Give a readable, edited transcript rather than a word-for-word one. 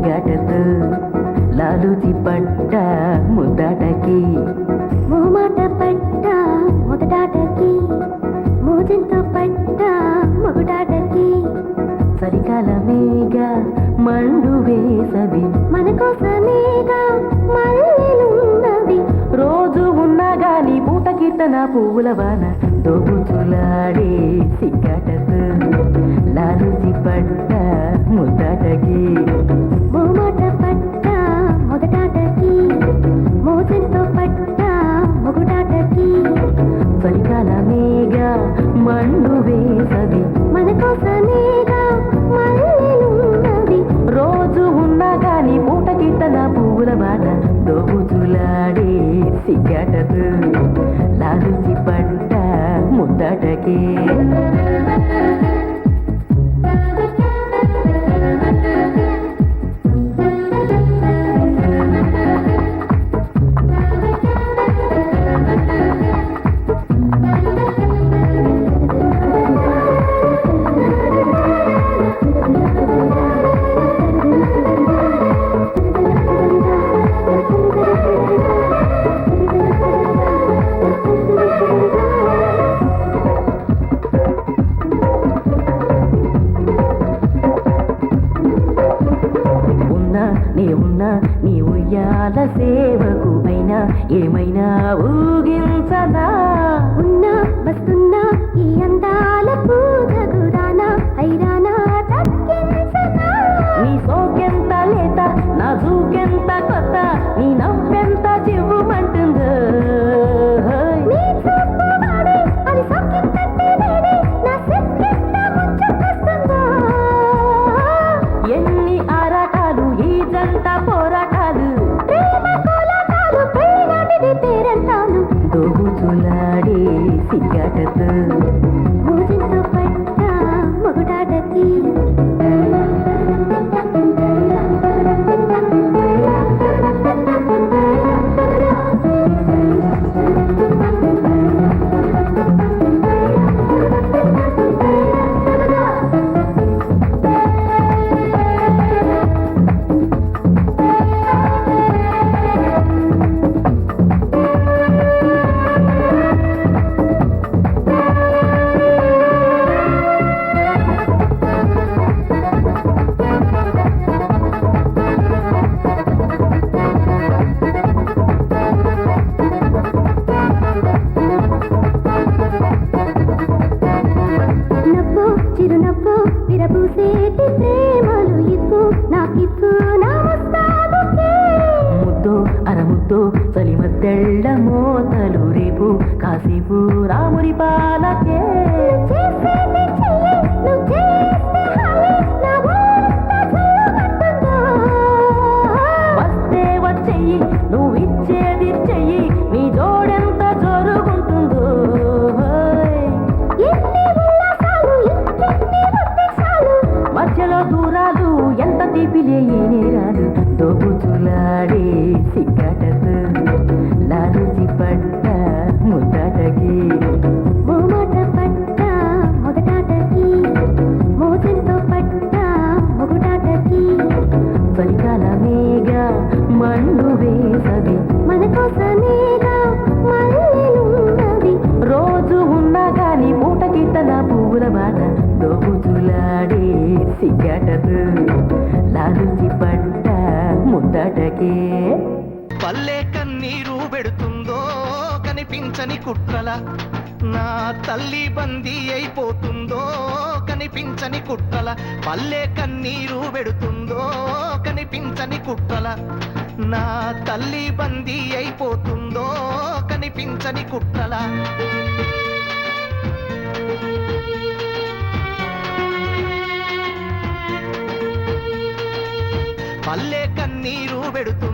సిగటతో లాలుచి పడ్డ ముద్దటకి మోమాట పడ్డ మొదటాటకి మోజంతో పడ్డ మొగుడాటకి చలికాలమేగా మండు వేసవి మన కోసమేగా మల్లెలున్నవి రోజు ఉన్నా గాని పూట కీర్తన పువ్వుల వాన దోబుచులాడే సిగటతో లాలుచి పడ్డ ముద్దటకి మోమాట పడ్డ మొదటాటకి మోజంతో పడ్డ మొగుడాటకి చలికాలమేగా మండు వేసవి మన కోసమేగా మల్లెలున్నవి రోజు ఉన్నా గాని పూట కీర్తన పువ్వుల బాట దోబుచులాడే సిగటతో లాలుచి పడ్డ ముద్దటకి నీ ఉయ్యాల సేవకు అయినా ఏమైనా ఊగించనా ఉన్నా వస్తున్నా ఈ అందాల పూజగురానా హైరానా తగ్గించనా నీ సోకెంత లేత నా జూకెంత కొత్త నీ నవ్వెంత చివ్వుమంటుందో నీ చూపు వాడే అది సోకిందంటే వేడే నా సెక్కెంత ముచ్చటొస్తుందో ఎన్ని ఆరాటాలు ఈ జంట పోరాటాలు ప్రేమ కోలాటాలు పెళ్లి నాటిది పేరంటాలు దోబుచులాడే సిగటతో మోజంతో పడ్డ మొగుడాటకి నవ్వు చిరునవ్వు విరబూసేటి ప్రేమలు ఇవ్వు నాకివ్వు నా ముస్తాబుకే ముద్దు అరముద్దు చలి మద్దెళ్ళ మోతలు రేపు కాసేపు రాముని పాలకే చేసేది చెయ్యి నువ్వు చేస్తే హాయి నా ఊరంతా చల్లబడుతుందో వస్తే వచ్చెయ్యి నువ్వు ఇచ్చేది చెయ్యి నీ జోడెంత జరుగుంటుందో ఎన్ని ఉల్లాసాలు ఇంకెన్ని ఉద్దేశాలు మధ్యలో దూరాలు ఎంత తీపిలే ఈ నేరాలు దోబుచులాడే సిగటతో లాలుచి పడ్డ ముద్దటకి మోమాట పడ్డ మొదటాటకి మోజంతో పడ్డ మొగుడాటకి చలికాలమేగా మండు వేసవి మన కోసమేగా మల్లెలున్నవి రోజు ఉన్నా గాని పూట కీర్తన పువ్వుల బాట దోబుచులాడే సిగటతో లాలుచి పడ్డ ముద్దటకే పల్లె కన్నీరు పెడుతుందో కనిపించని కుట్రల నా తల్లి బందీ అయిపోతుందో కనిపించని కుట్రల పల్లె కన్నీరు పెడుతుందో కనిపించని కుట్రల నా తల్లి బందీ అయిపోతుందో కనిపించని కుట్రల పల్లె కన్నీరు పెడుతుందో